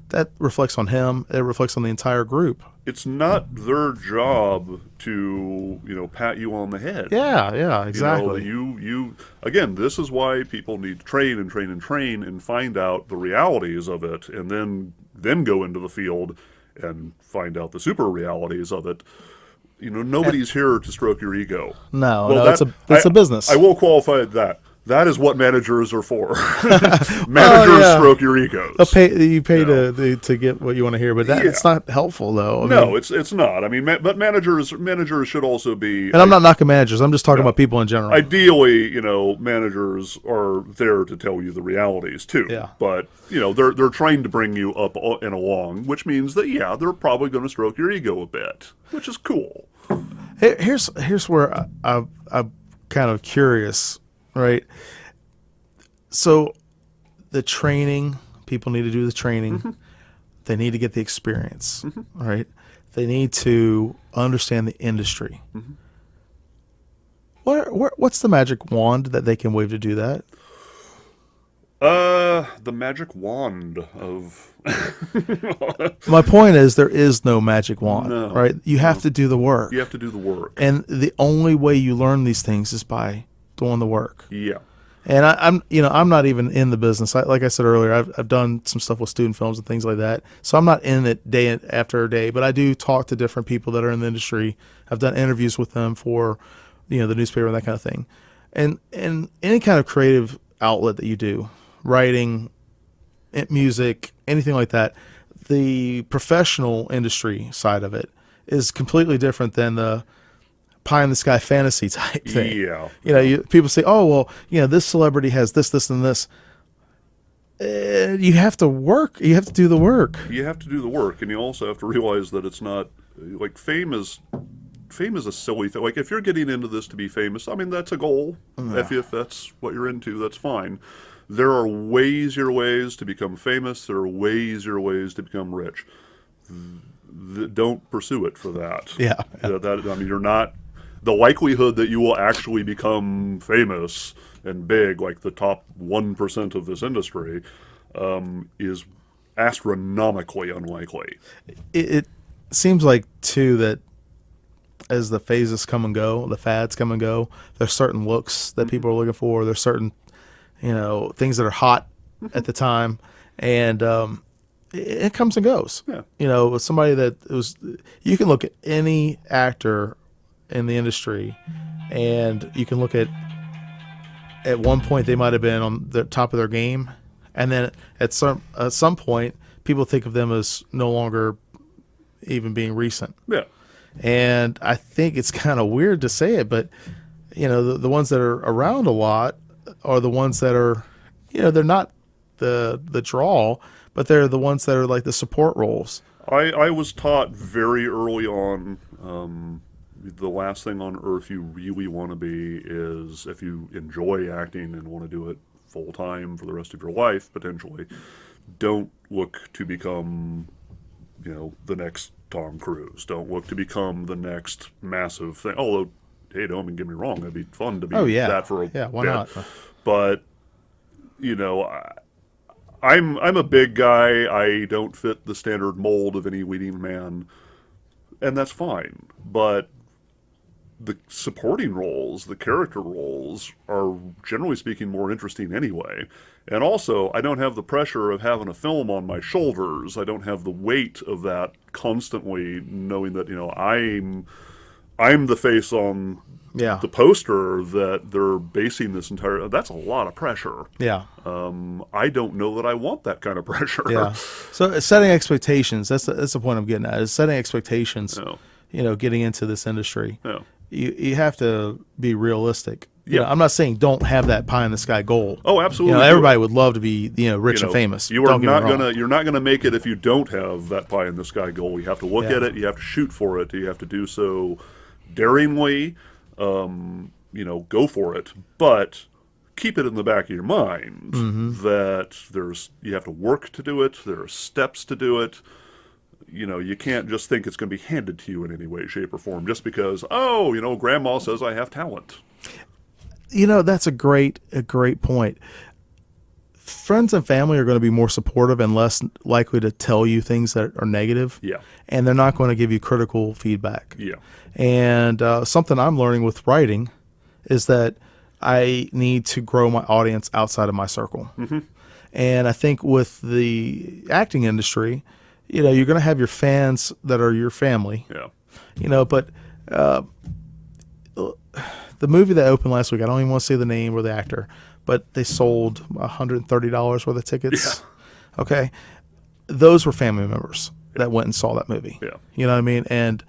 that reflects on him. It reflects on the entire group. It's not their job to, pat you on the head. Yeah, exactly. You again, this is why people need to train and find out the realities of it, and then go into the field and find out the super realities of it. Nobody's here to stroke your ego. No, it's a business. I will qualify that. That is what managers are for. Managers stroke your egos. You pay to get what you want to hear, but it's not helpful, though. It's not. I mean, but managers should also be. And I'm not knocking managers. I'm just talking about people in general. Ideally, managers are there to tell you the realities too. Yeah. But they're trying to bring you up and along, which means that they're probably going to stroke your ego a bit, which is cool. Here's where I'm kind of curious right? So the training, people need to do the training. They need to get the experience, right? They need to understand the industry. What's the magic wand that they can wave to do that? The magic wand of My point is there is no magic wand, No, right? You have to do the work. you have to do the work. And the only way you learn these things is by doing the work. Yeah. And I'm not even in the business. Like I said earlier, I've done some stuff with student films and things like that. So I'm not in it day after day, but I do talk to different people that are in the industry. I've done interviews with them for, the newspaper and that kind of thing. And any kind of creative outlet that you do, writing, music, anything like that, the professional industry side of it is completely different than the pie in the sky fantasy type thing. Yeah. People say, oh, well, this celebrity has this, this, and this. You have to work. You have to do the work. You have to do the work, and you also have to realize that it's not like fame is a silly thing. Like if you're getting into this to be famous, I mean that's a goal. If that's what you're into, that's fine. There are easier ways to become famous. There are easier ways to become rich. Don't pursue it for that. Yeah. You're not. The likelihood that you will actually become famous and big, like the top 1% of this industry, is astronomically unlikely. It seems like, too, that as the phases come and go, the fads come and go, there's certain looks that people are looking for. There's certain, things that are hot at the time. And it comes and goes. Yeah. With somebody you can look at any actor in the industry, and you can look at one point they might have been on the top of their game, and then at some point people think of them as no longer even being recent. Yeah. And I think it's kind of weird to say it, but the ones that are around a lot are the ones that are, they're not the draw, but they're the ones that are like the support roles. I was taught very early on, the last thing on earth you really want to be is, if you enjoy acting and want to do it full time for the rest of your life, potentially, don't look to become, the next Tom Cruise. Don't look to become the next massive thing. Although, hey, don't get me wrong, it'd be fun to be that for a bit. Why not? But, I'm a big guy. I don't fit the standard mold of any leading man, and that's fine. But the supporting roles, the character roles, are generally speaking more interesting anyway. And also, I don't have the pressure of having a film on my shoulders. I don't have the weight of that constantly knowing that, I'm the face on the poster that they're basing this entire. That's a lot of pressure. Yeah. I don't know that I want that kind of pressure. Yeah. So setting expectations, that's the point I'm getting at, is setting expectations, getting into this industry. Yeah. You have to be realistic. Yeah. I'm not saying don't have that pie in the sky goal. Oh, absolutely. Everybody would love to be, rich and famous. You're not gonna make it if you don't have that pie in the sky goal. You have to look at it. You have to shoot for it. You have to do so daringly. Go for it, but keep it in the back of your mind that you have to work to do it. There are steps to do it. You can't just think it's going to be handed to you in any way, shape, or form just because, grandma says I have talent. That's a great point. Friends and family are going to be more supportive and less likely to tell you things that are negative. Yeah. And they're not going to give you critical feedback. Yeah. And something I'm learning with writing is that I need to grow my audience outside of my circle. And I think with the acting industry, you're going to have your fans that are your family. Yeah. But the movie that opened last week, I don't even want to say the name or the actor, but they sold $130 worth of tickets. Yeah. Okay. Those were family members that went and saw that movie. Yeah. You know what I mean? And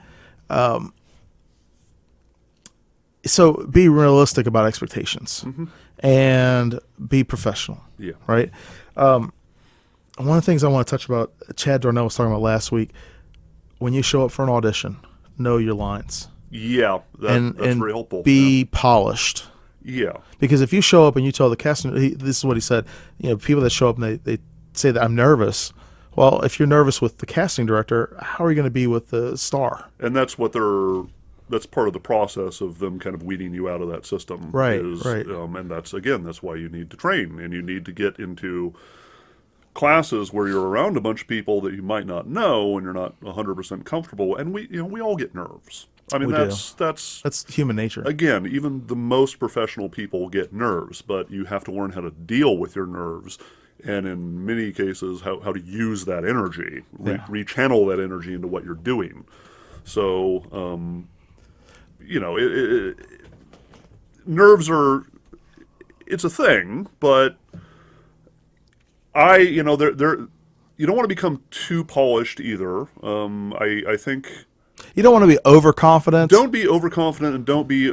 so be realistic about expectations and be professional. Yeah. Right? One of the things I want to touch about, Chad Darnell was talking about last week, when you show up for an audition, know your lines. Yeah, that's very helpful. Be polished. Yeah. Because if you show up and you tell the casting, this is what he said, people that show up and they say that I'm nervous. Well, if you're nervous with the casting director, how are you going to be with the star? And that's part of the process of them kind of weeding you out of that system. Right. And that's why you need to train, and you need to get into classes where you're around a bunch of people that you might not know and you're not 100% comfortable. And we all get nerves. I mean, that's human nature. Again, even the most professional people get nerves, but you have to learn how to deal with your nerves. And in many cases, how to use that energy, rechannel that energy into what you're doing. So, nerves it's a thing, but you don't want to become too polished either. I think you don't want to be overconfident. Don't be overconfident, and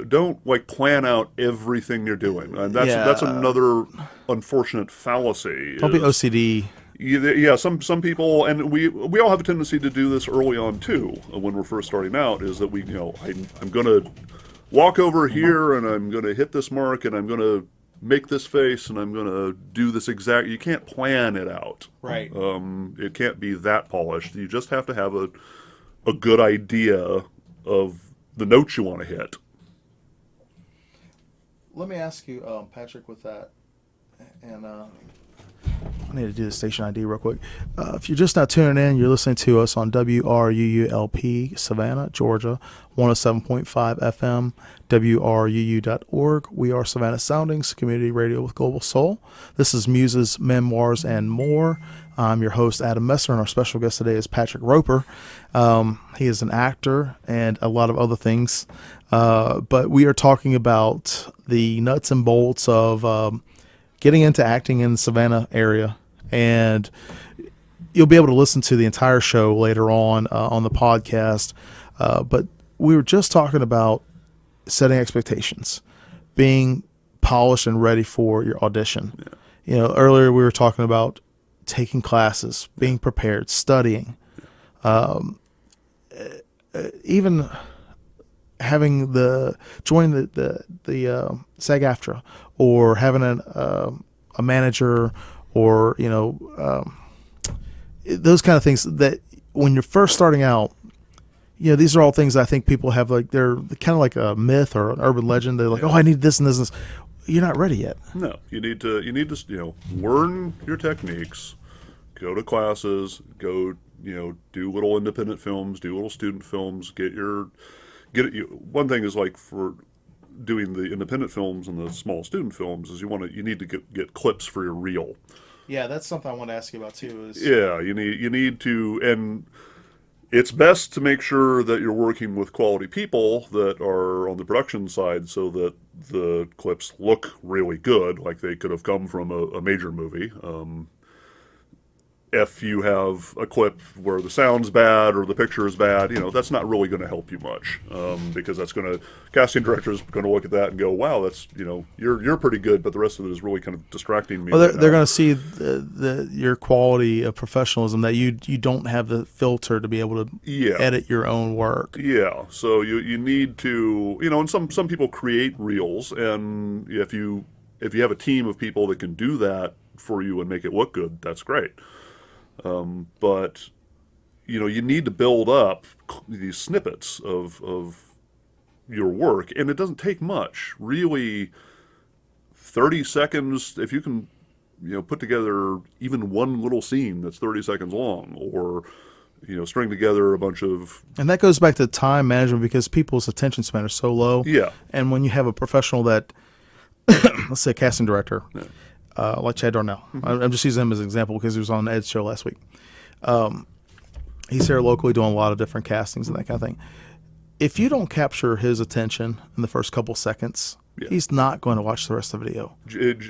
don't like plan out everything you're doing. And that's another unfortunate fallacy. Don't be OCD. Yeah, some people, and we all have a tendency to do this early on too. When we're first starting out, is that I'm going to walk over here and I'm going to hit this mark and I'm going to make this face and I'm going to do this exact. You can't plan it out. Right. It can't be that polished. You just have to have a good idea of the notes you want to hit. Let me ask you, Patrick, with that, and I need to do the station ID real quick. If you're just not tuning in, you're listening to us on WRUULP, Savannah, Georgia, 107.5 FM, WRUU.org. We are Savannah Soundings, community radio with global soul. This is Muses, Memoirs, and More. I'm your host, Adam Messer, and our special guest today is Patrick Roper. He is an actor and a lot of other things. But we are talking about the nuts and bolts of getting into acting in the Savannah area. And you'll be able to listen to the entire show later on the podcast. But we were just talking about setting expectations, being polished and ready for your audition. Yeah. Earlier we were talking about taking classes, being prepared, studying, even having joining the SAG-AFTRA, or having a manager, or those kind of things that when you're first starting out, these are all things I think people have, like, they're kind of like a myth or an urban legend. They're like, oh, I need this and this and this. You're not ready yet. No, you need to learn your techniques, go to classes, go do little independent films, do little student films, get it. One thing is, like, for doing the independent films and the small student films, is you need to get clips for your reel. Yeah, that's something I want to ask you about too. You need to, and it's best to make sure that you're working with quality people that are on the production side, so that the clips look really good, like they could have come from a major movie. If you have a clip where the sound's bad or the picture is bad, that's not really going to help you much, because casting directors are going to look at that and go, wow, that's, you're pretty good, but the rest of it is really kind of distracting me. Well, they're going to see your quality of professionalism, that you don't have the filter to be able to edit your own work. Yeah, so you need to, and some people create reels, and if you have a team of people that can do that for you and make it look good, that's great. But you need to build up these snippets of your work, and it doesn't take much. Really, 30 seconds, if you can, put together even one little scene that's 30 seconds long, or string together a bunch of... And that goes back to time management, because people's attention span is so low. Yeah. And when you have a professional that, let's say a casting director, like Chad Darnell. Mm-hmm. I'm just using him as an example because he was on Ed's show last week. He's here locally doing a lot of different castings and that kind of thing. If you don't capture his attention in the first couple seconds, he's not going to watch the rest of the video.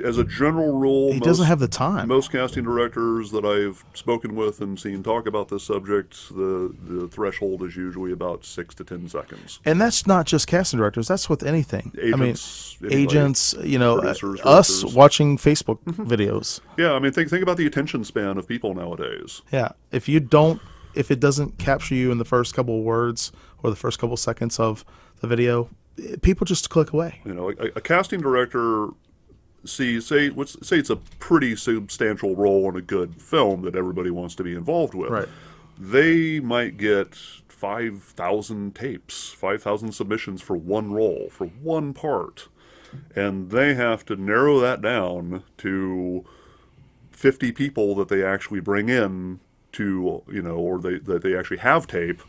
As a general rule, he doesn't have the time. Most casting directors that I've spoken with and seen talk about this subject, the threshold is usually about 6 to 10 seconds. And that's not just casting directors. That's with anything. Agents, agents, producers, us watching Facebook videos. Yeah, I mean, think about the attention span of people nowadays. Yeah, if it doesn't capture you in the first couple of words or the first couple of seconds of the video, people just click away. You know, a casting director say it's a pretty substantial role in a good film that everybody wants to be involved with. Right. They might get 5,000 tapes, 5,000 submissions for one role, for one part. And they have to narrow that down to 50 people that they actually bring in to, you know, or that they actually have tape.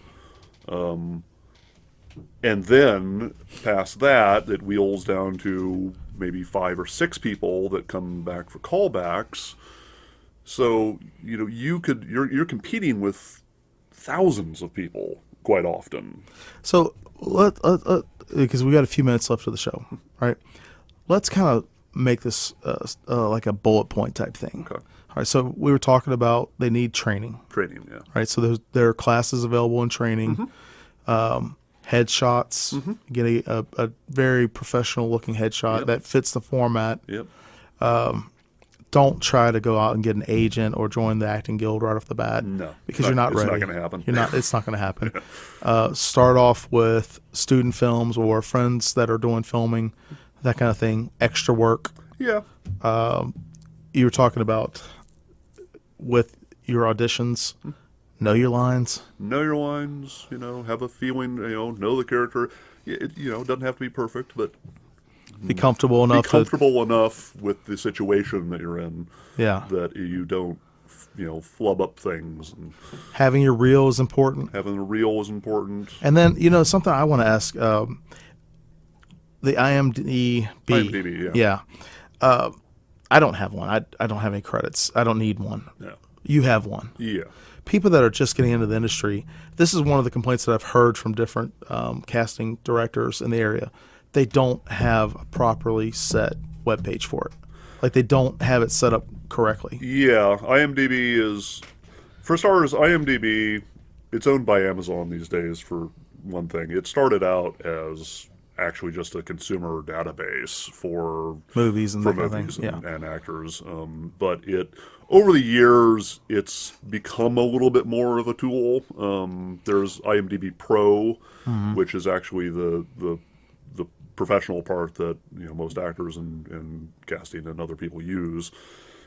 And then past that, it wheels down to maybe 5 or 6 people that come back for callbacks. So, you know, you're competing with thousands of people quite often. So because we got a few minutes left of the show, right? Let's kind of make this like a bullet point type thing. Okay. All right. So we were talking about they need training. Training, yeah. Right. So there are classes available in training. Headshots. Get a very professional looking headshot that fits the format. Yep. Don't try to go out and get an agent or join the acting guild right off the bat. No, because you're not ready. It's not going to happen. It's not going to happen. Start off with student films or friends that are doing filming, that kind of thing. Extra work. Yeah. You were talking about with your auditions. Know your lines. Know your lines. You know, have a feeling. You know the character. It doesn't have to be perfect, but be comfortable enough. Be comfortable enough with the situation that you're in. Yeah. That you don't, flub up things. And having your reel is important. Having a reel is important. And then, something I want to ask. The IMDb. IMDb, yeah. I don't have one. I don't have any credits. I don't need one. No. You have one. Yeah. People that are just getting into the industry, this is one of the complaints that I've heard from different casting directors in the area. They don't have a properly set webpage for it. Like, they don't have it set up correctly. Yeah, IMDb is, for starters, IMDb, it's owned by Amazon these days, for one thing. It started out as actually just a consumer database for movies and and actors. But over the years, it's become a little bit more of a tool. There's IMDb Pro, which is actually the professional part that most actors and casting and other people use.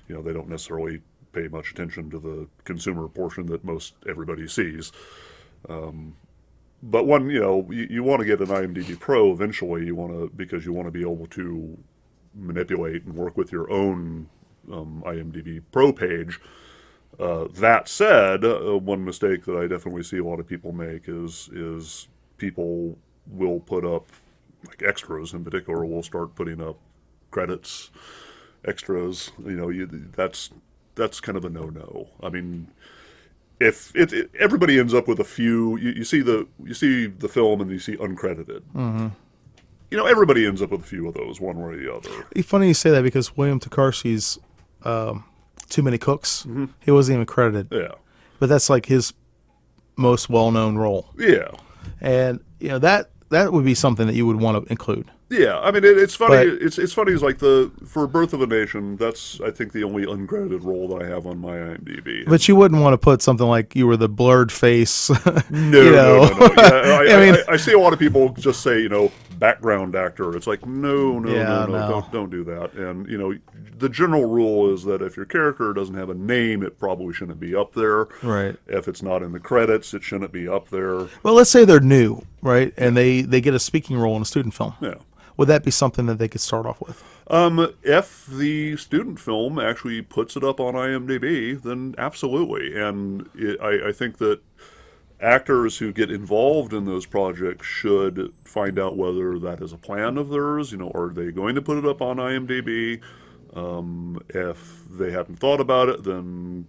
They don't necessarily pay much attention to the consumer portion that most everybody sees. But one, you want to get an IMDb Pro eventually. Because you want to be able to manipulate and work with your own IMDb Pro page. That said, one mistake that I definitely see a lot of people make is people will put up, like extras in particular, will start putting up credits, extras. That's kind of a no-no. I mean, if everybody ends up with a few, you see the film and you see uncredited. Mm-hmm. Everybody ends up with a few of those, one way or the other. It's funny you say that, because William Takarshi's Too Many Cooks, he wasn't even credited. Yeah. But that's like his most well-known role. Yeah. And, that would be something that you would want to include. Yeah, I mean, it's funny. It's funny. It's like for Birth of a Nation. That's, I think, the only uncredited role that I have on my IMDb. But you wouldn't want to put something like you were the blurred face. No. Yeah, I see a lot of people just say, background actor. It's like, no, don't do that. And the general rule is that if your character doesn't have a name, it probably shouldn't be up there. Right. If it's not in the credits, it shouldn't be up there. Well, let's say they're new, right, and they get a speaking role in a student film. Yeah. Would that be something that they could start off with? If the student film actually puts it up on IMDb, then absolutely. And I think that actors who get involved in those projects should find out whether that is a plan of theirs. Are they going to put it up on IMDb? If they hadn't thought about it, then,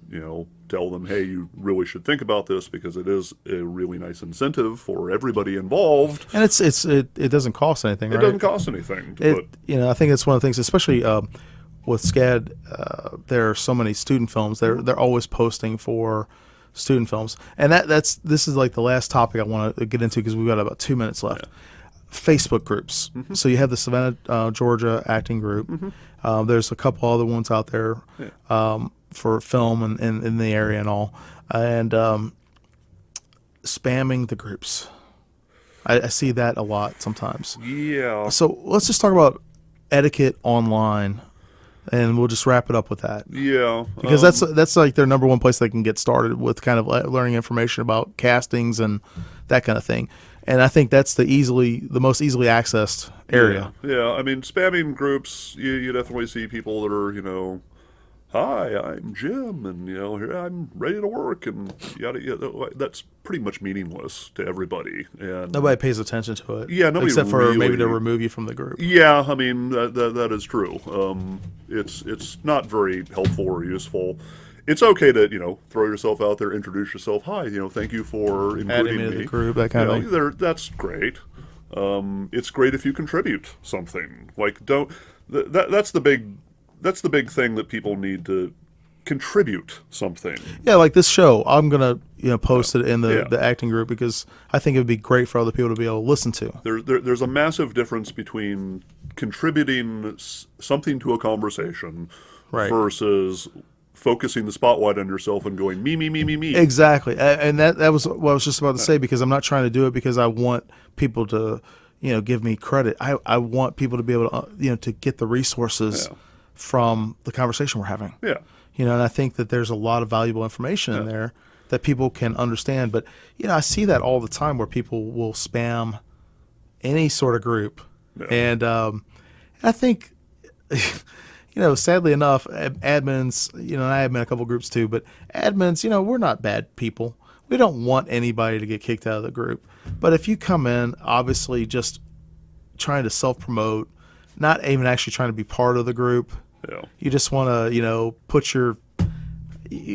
tell them, hey, you really should think about this, because it is a really nice incentive for everybody involved. And it doesn't cost anything, right? It doesn't cost anything. I think it's one of the things, especially with SCAD, there are so many student films. They're always posting for student films. And this is like the last topic I want to get into, because we've got about 2 minutes left. Yeah. Facebook groups. Mm-hmm. So you have the Savannah Georgia Acting Group. Mm-hmm. There's a couple other ones out there for film and in the area and all. And spamming the groups. I see that a lot sometimes. Yeah. So let's just talk about etiquette online, and we'll just wrap it up with that. Yeah. Because that's like their number one place they can get started with kind of learning information about castings and that kind of thing. And I think that's the most easily accessed area. Yeah. I mean, spamming groups, you definitely see people that are, hi, I'm Jim, and here I'm ready to work, and yada yada. That's pretty much meaningless to everybody, and Nobody pays attention to it. Yeah, nobody except for really, maybe to remove you from the group. Yeah, I mean that is true. It's not very helpful or useful. It's okay to throw yourself out there, introduce yourself. Hi, thank you for including Adding me to the group, that kind of thing. That's great. It's great if you contribute something. Like that's the big thing that people need to contribute something. Yeah, like this show, I'm gonna post it in the acting group because I think it would be great for other people to be able to listen to. There's a massive difference between contributing something to a conversation versus focusing the spotlight on yourself and going me. Exactly, and that was what I was just about to say, because I'm not trying to do it because I want people to give me credit. I want people to be able to to get the resources from the conversation we're having. Yeah. And I think that there's a lot of valuable information in there that people can understand. But, I see that all the time where people will spam any sort of group. Yeah. And I think, sadly enough, admins, and I admin a couple groups too, but admins, we're not bad people. We don't want anybody to get kicked out of the group. But if you come in, obviously just trying to self-promote, not even actually trying to be part of the group, you just want to, put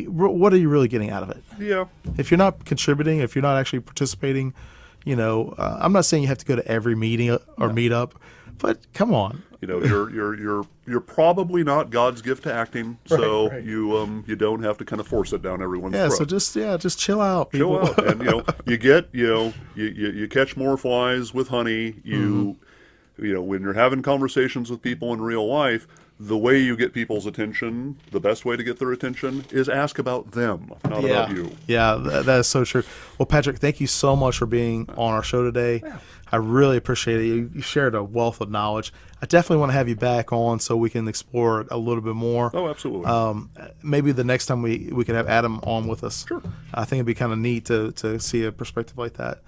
what are you really getting out of it? Yeah. If you're not contributing, if you're not actually participating, I'm not saying you have to go to every meeting or meetup, but come on. You're probably not God's gift to acting, so Right. You don't have to kind of force it down everyone's throat. So just chill out, people. Chill out, and you get you catch more flies with honey. When you're having conversations with people in real life, the way you get people's attention, the best way to get their attention, is ask about them, not about you. Yeah, that is so true. Well, Patrick, thank you so much for being on our show today. Yeah. I really appreciate it. You shared a wealth of knowledge. I definitely want to have you back on so we can explore it a little bit more. Oh, absolutely. Maybe the next time we can have Adam on with us. Sure. I think it'd be kind of neat to see a perspective like that.